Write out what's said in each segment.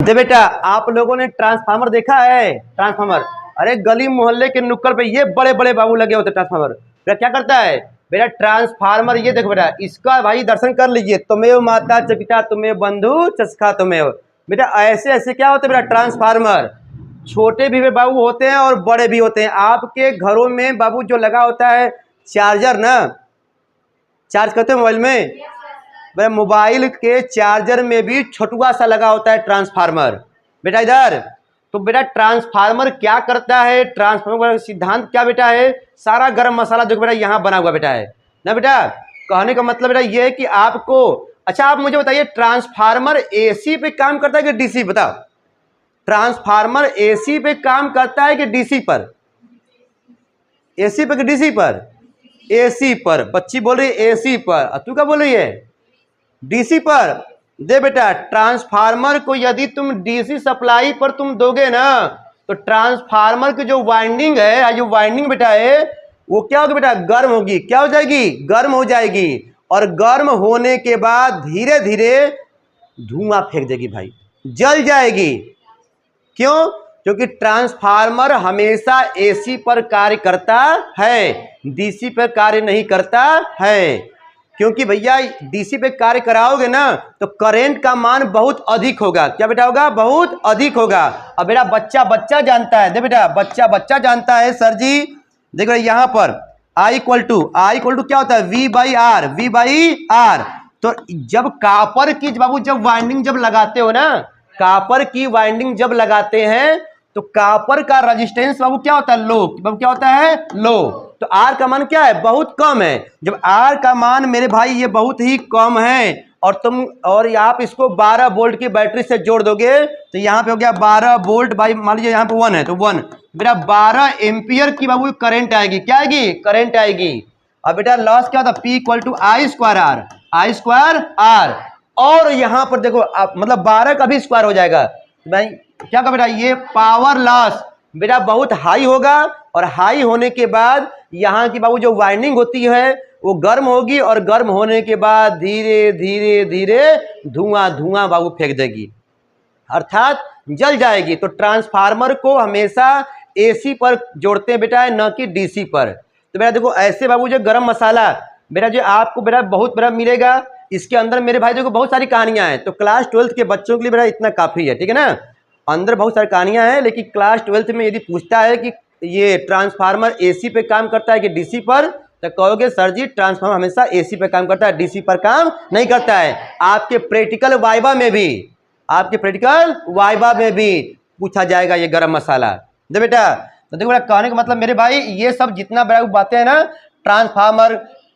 दे बेटा, आप लोगों ने ट्रांसफार्मर देखा है? ट्रांसफार्मर, अरे गली मोहल्ले के नुक्कड़ पे ये बड़े बड़े बाबू लगे होते ट्रांसफार्मर। बेटा क्या करता है बेटा ट्रांसफार्मर? ये देखो बेटा, इसका भाई दर्शन कर लीजिए। तुम्हें माता च पिता तुम्हें बंधु चस्का तुम्हें। बेटा ऐसे ऐसे क्या होते हैं बेटा ट्रांसफार्मर? छोटे भी बाबू होते हैं और बड़े भी होते हैं। आपके घरों में बाबू जो लगा होता है चार्जर ना, चार्ज करते हैं मोबाइल में, बेटा मोबाइल के चार्जर में भी छोटुआ सा लगा होता है ट्रांसफार्मर। बेटा इधर तो बेटा ट्रांसफार्मर क्या करता है? ट्रांसफार्मर का सिद्धांत क्या बेटा है? सारा गरम मसाला जो बेटा यहाँ बना हुआ बेटा है ना। बेटा कहने का मतलब बेटा ये है कि आपको, अच्छा आप मुझे बताइए ट्रांसफार्मर एसी पे काम करता है कि डीसी? बताओ, ट्रांसफार्मर एसी पे काम करता है कि डीसी पर? एसी पर कि डीसी पर? एसी पर। बच्ची बोल रही है एसी पर, तू क्या बोल रही है? डीसी पर। दे बेटा, ट्रांसफार्मर को यदि तुम डीसी सप्लाई पर तुम दोगे ना, तो ट्रांसफार्मर की जो वाइंडिंग है, जो वाइंडिंग बेटा है, वो क्या होगी बेटा? गर्म होगी। क्या हो जाएगी? गर्म हो जाएगी। और गर्म होने के बाद धीरे धीरे धुआं फेंक देगी भाई, जल जाएगी। क्यों? क्योंकि ट्रांसफार्मर हमेशा एसी पर कार्य करता है, डीसी पर कार्य नहीं करता है। क्योंकि भैया डीसी पे कार्य कराओगे ना तो करंट का मान बहुत अधिक होगा। क्या बेटा होगा? बहुत अधिक होगा। अब बेटा बच्चा जानता है, दे बेटा बच्चा जानता है सर जी। देखो यहाँ पर I इक्वल टू क्या होता है? V by R. तो जब कापर की बाबू जब वाइंडिंग जब लगाते हो ना, कापर की वाइंडिंग जब लगाते हैं तो कापर का रेजिस्टेंस बाबू क्या होता है? लो। बाबू क्या होता है? लो। तो आर का मान क्या है? बहुत कम है। जब आर का मान मेरे भाई ये बहुत ही कम है और आप इसको 12 वोल्ट की बैटरी से जोड़ दोगे तो यहाँ पे हो गया 12 वोल्ट भाई। मान लीजिए यहाँ पे 1 है तो 1 बेटा 12 एम्पियर की बाबू करंट आएगी। क्या आएगी? करंट आएगी। अब बेटा लॉस क्या होता है? P equal to I square R. और यहाँ पर देखो आप मतलब 12 का भी स्क्वायर हो जाएगा भाई। क्या का बेटा? ये पावर लॉस बेटा बहुत हाई होगा। और हाई होने के बाद यहाँ की बाबू जो वाइंडिंग होती है वो गर्म होगी और गर्म होने के बाद धीरे धीरे धीरे धुआं बाबू फेंक देगी, अर्थात जल जाएगी। तो ट्रांसफार्मर को हमेशा एसी पर जोड़ते हैं बेटा, न कि डीसी पर। तो बेटा देखो ऐसे बाबू जो गरम मसाला बेटा जो आपको बेटा बहुत बड़ा मिलेगा, इसके अंदर मेरे भाई देखो बहुत सारी कहानियां हैं। तो क्लास 12th के बच्चों के लिए बेटा इतना काफी है, ठीक है ना। अंदर बहुत सारी कहानियां हैं, लेकिन क्लास 12th में यदि पूछता है कि ये ट्रांसफार्मर एसी पे काम करता है कि डीसी पर, तो कहोगे सर जी ट्रांसफार्मर हमेशा एसी पे काम करता है, डीसी पर काम नहीं करता है। आपके प्रैक्टिकल वाइवा में भी पूछा जाएगा ये गरम मसाला। दे बेटा तो देखो बेटा कहने का मतलब मेरे भाई ये सब जितना बड़ा बातें हैं ना, ट्रांसफार्मर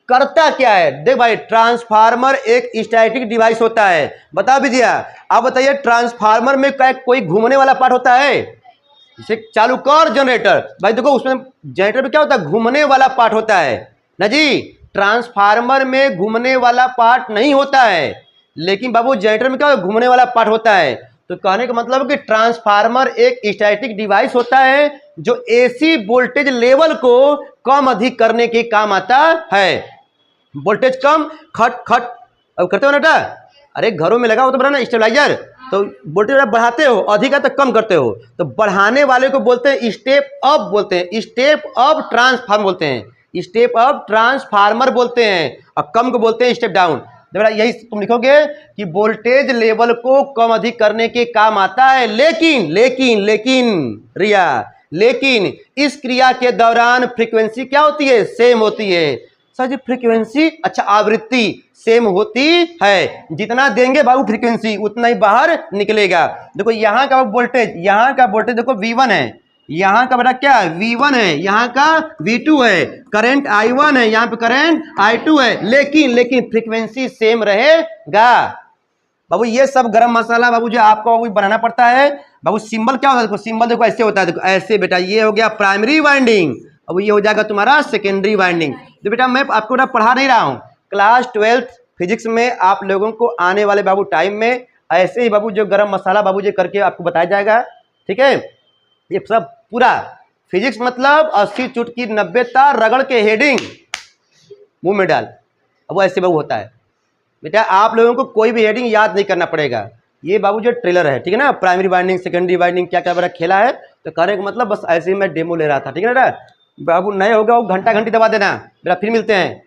करता क्या है? देख भाई ट्रांसफार्मर एक स्टैटिक डिवाइस होता है। बता भैया, आप बताइए ट्रांसफार्मर में कोई घूमने वाला पार्ट होता है? जैसे चालू कर जनरेटर, भाई देखो उसमें जनरेटर में क्या होता है? घूमने वाला पार्ट होता है ना जी। ट्रांसफार्मर में घूमने वाला पार्ट नहीं होता है, लेकिन बाबू जनरेटर में क्या होता है? घूमने वाला पार्ट होता है। तो कहने का मतलब कि ट्रांसफार्मर एक स्टैटिक डिवाइस होता है जो एसी वोल्टेज लेवल को कम अधिक करने के काम आता है। वोल्टेज कम खट खट अब करते हो ना बेटा, अरे घरों में लगा हो तो बड़ा ना स्टेबलाइजर, तो वोल्टेज बढ़ाते हो, अधिक है तो कम करते हो। तो बढ़ाने वाले को बोलते हैं स्टेप अप, बोलते हैं स्टेप अप ट्रांसफार्मर बोलते हैं, स्टेप अप ट्रांसफार्मर बोलते हैं। और कम को बोलते हैं स्टेप डाउन। बेटा यही तुम लिखोगे कि वोल्टेज लेवल को कम अधिक करने के काम आता है। लेकिन इस क्रिया के दौरान फ्रीक्वेंसी क्या होती है? सेम होती है। सर जी फ्रीक्वेंसी, अच्छा आवृत्ति सेम होती है। जितना देंगे बाबू फ्रीक्वेंसी उतना ही बाहर निकलेगा। देखो यहाँ का वोल्टेज देखो V1 है, यहाँ का बेटा क्या है? V1 है, यहाँ का V2 है, करंट I1 है, यहाँ पे करंट I2 है। लेकिन फ्रीक्वेंसी सेम रहेगा बाबू। ये सब गरम मसाला बाबू जो आपको बाबू बनाना पड़ता है बाबू। सिंबल क्या होता है? देखो सिंबल देखो ऐसे होता है, देखो ऐसे बेटा। ये हो गया प्राइमरी वाइंडिंग, अब ये हो जाएगा तुम्हारा सेकेंडरी वाइंडिंग। तो बेटा मैं आपको बेटा पढ़ा नहीं रहा हूँ, क्लास 12th फिजिक्स में आप लोगों को आने वाले बाबू टाइम में ऐसे ही बाबू जो गरम मसाला बाबू जी करके आपको बताया जाएगा, ठीक है। ये सब पूरा फिजिक्स मतलब 80 चुटकी 90 तार रगड़ के हेडिंग मुंह में डाल, अब वो ऐसे बाबू होता है बेटा। आप लोगों को कोई भी हेडिंग याद नहीं करना पड़ेगा, ये बाबू जो ट्रेलर है, ठीक है ना, प्राइमरी वाइंडिंग सेकेंडरी वाइंडिंग क्या क्या मेरा खेला है। तो कहने का मतलब बस ऐसे ही मैं डेमो ले रहा था, ठीक है ना बाबू। नए हो गए वो घंटा घंटी दबा देना, मेरा फिर मिलते हैं।